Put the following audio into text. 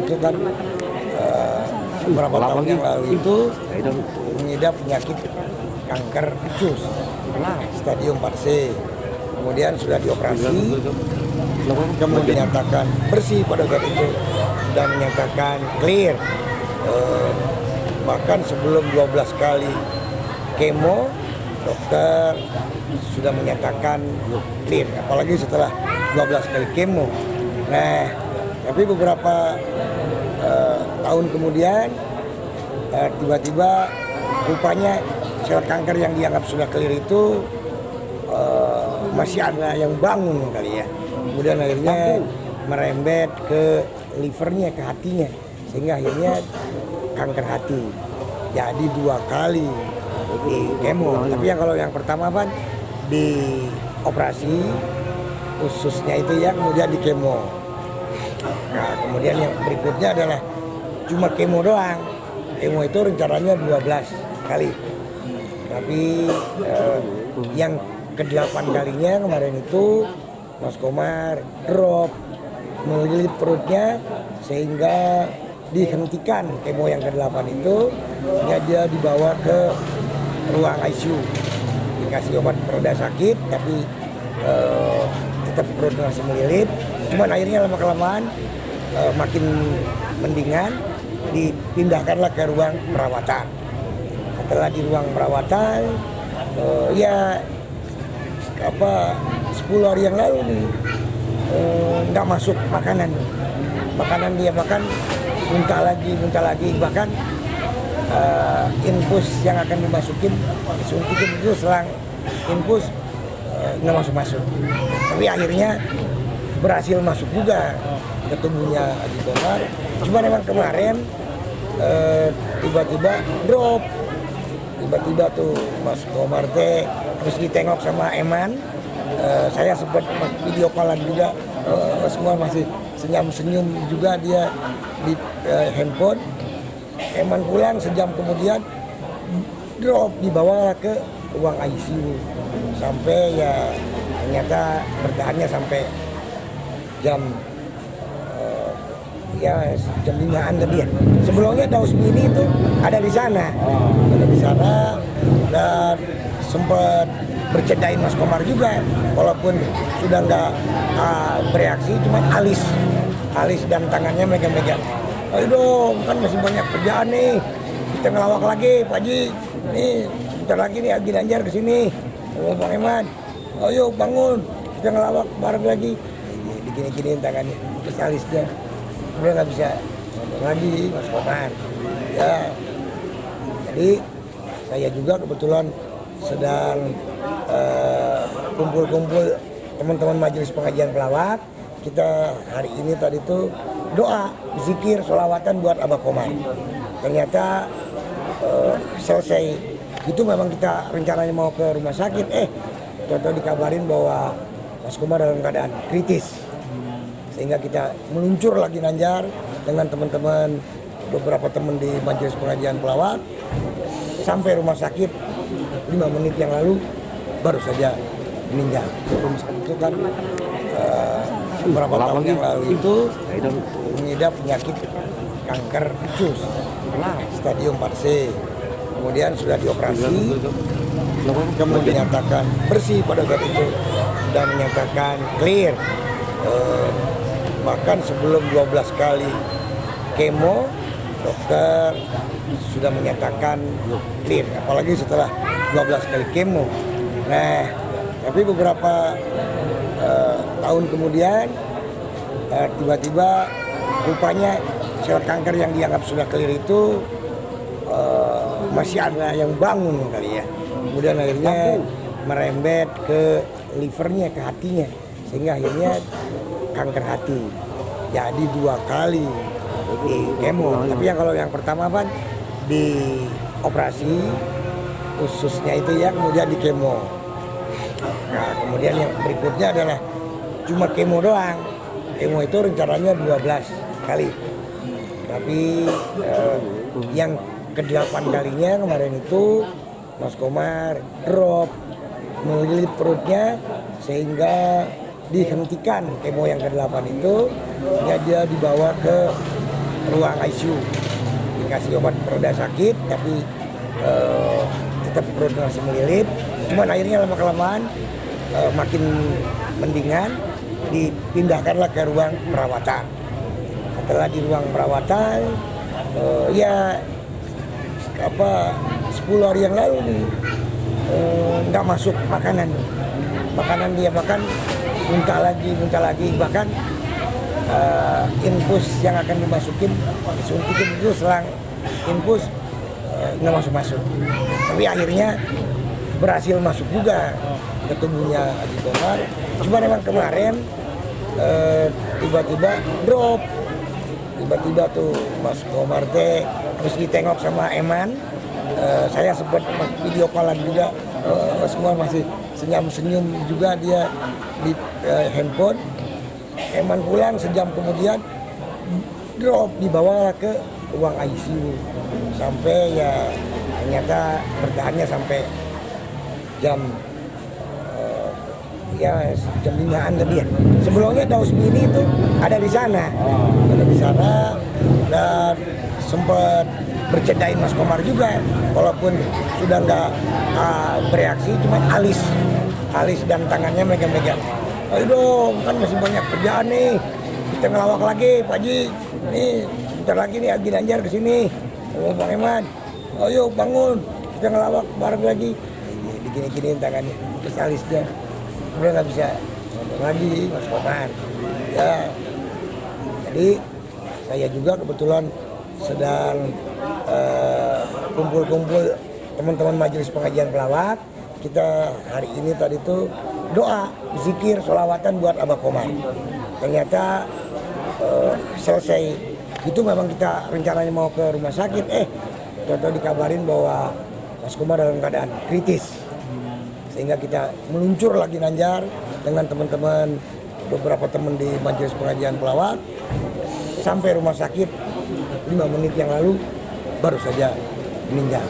itu kan beberapa tahun yang lalu itu mengidap penyakit kanker usus stadium 4C. Kemudian sudah dioperasi, kemudian dinyatakan bersih pada saat itu dan menyatakan clear. Bahkan sebelum 12 kali kemo, dokter sudah menyatakan clear, apalagi setelah 12 kali kemo. Nah, tapi beberapa tahun kemudian tiba-tiba rupanya sel kanker yang dianggap sudah clear itu masih ada yang bangun kali ya. Kemudian akhirnya merembet ke livernya, ke hatinya, sehingga akhirnya kanker hati. Jadi 2 kali di kemo. Tapi kalau yang pertama kan di operasi ususnya itu ya, kemudian di kemo. Nah, kemudian yang berikutnya adalah cuma kemo doang. Kemo itu rencananya 12 kali. Tapi yang ke-8 kalinya kemarin itu Mas Komar drop, melilit perutnya sehingga dihentikan kemo yang ke-8 itu, sehingga dia dibawa ke ruang ICU, dikasih obat pereda sakit, tapi tetap perutnya masih melilit. Cuman akhirnya lama-kelamaan makin mendingan, dipindahkanlah ke ruang perawatan. Setelah di ruang perawatan, 10 hari yang lalu nih nggak masuk makanan dia makan, muntah lagi, bahkan infus yang akan dimasukin, disuntikin itu selang infus nggak masuk. Tapi akhirnya berhasil masuk juga ke tubuhnya Haji Komar. Cuma memang kemarin tiba-tiba drop, tiba-tiba tuh Mas Komar teh terus ditengok sama Eman. Saya sempat video callan juga, semua masih senyum juga dia di handphone. Eman pulang sejam kemudian drop, dibawa ke ruang ICU sampai ya ternyata bertahannya sampai jam 5-an tadi ya. Sebelumnya Dausmini itu ada di sana, dan sempat bercandain Mas Komar juga, walaupun sudah nggak bereaksi, cuma alis dan tangannya megang-megang. Ayo dong, kan masih banyak kerjaan nih, kita ngelawak lagi Pak Haji, nih bentar lagi nih Haji Danjar kesini, Bang Eman, ayo bangun, kita ngelawak bareng lagi. Digini-giniin tangannya, terus alisnya udah nggak bisa ngomong lagi Mas Komar. Ya, jadi saya juga kebetulan sedang kumpul-kumpul teman-teman majelis pengajian pelawak. Kita hari ini tadi tuh doa, zikir, sholawatan buat Abah Komar. Ternyata selesai itu memang kita rencananya mau ke rumah sakit, contoh dikabarin bahwa Mas Komar dalam keadaan kritis, sehingga kita meluncur lagi Nanjar dengan teman-teman, beberapa teman di majelis pengajian pelawak, sampai rumah sakit 5 menit yang lalu baru saja meninggal. Itu kan beberapa tahun yang lalu itu mengidap penyakit kanker usus stadium 4C. Kemudian sudah dioperasi, kemudian dinyatakan bersih pada saat itu dan menyatakan clear. Bahkan sebelum 12 kali kemo, dokter sudah menyatakan clear, apalagi setelah 12 kali kemo. Nah, tapi beberapa tahun kemudian tiba-tiba rupanya sel kanker yang dianggap sudah clear itu masih ada yang bangun kali ya. Kemudian akhirnya merembet ke livernya, ke hatinya, sehingga akhirnya kanker hati. Jadi 2 kali di kemo. Tapi kalau yang pertama kan di operasi ususnya itu ya, kemudian di kemo. Nah, kemudian yang berikutnya adalah cuma kemo doang. Kemo itu rencananya 12 kali. Tapi yang ke-8 kalinya kemarin itu Mas Komar drop, melilit perutnya sehingga dihentikan kemo yang ke-8 itu, sehingga dia dibawa ke ruang ICU, dikasih obat pereda sakit, tapi tetap perutnya masih melilit. Cuman akhirnya lama-kelamaan makin mendingan, dipindahkanlah ke ruang perawatan. Setelah di ruang perawatan, ya 10 hari yang lalu nih nggak masuk makanan dia makan muntah lagi, bahkan infus yang akan dimasukin disuntikin itu selang infus nggak masuk. Tapi akhirnya berhasil masuk juga ke tubuhnya Haji Komar. Cuma memang kemarin tiba-tiba drop, tiba-tiba tuh Mas Komar teh terus ditengok sama Eman. Saya sempat video callan juga, semua masih senyum juga dia di handphone. Eman pulang sejam kemudian drop, dibawa ke ruang ICU sampai ya ternyata bertahannya sampai jam 5-an tadi ya. Sebelumnya Dausmini itu ada di sana, dan sempat bercandain Mas Komar juga, walaupun sudah nggak bereaksi, cuma alis dan tangannya megang-megang. Ayo dong, kan masih banyak kerjaan nih, kita ngelawak lagi Pak Haji, nih bentar lagi nih Haji Nanjar kesini, Bang Eman, ayo bangun, kita ngelawak bareng lagi, digini-giniin tangannya, terus alisnya udah nggak bisa ngomong lagi Mas Komar. Ya, jadi saya juga kebetulan sedang kumpul-kumpul teman-teman Majelis Pengajian Pelawak. Kita hari ini tadi tuh doa, zikir, sholawatan buat Abah Komar. Ternyata selesai itu memang kita rencananya mau ke rumah sakit, contoh dikabarin bahwa Mas Komar dalam keadaan kritis. Sehingga kita meluncur lagi Nanjar dengan teman-teman, beberapa teman di Majelis Pengajian Pelawak, sampai rumah sakit 5 menit yang lalu baru saja meninggal.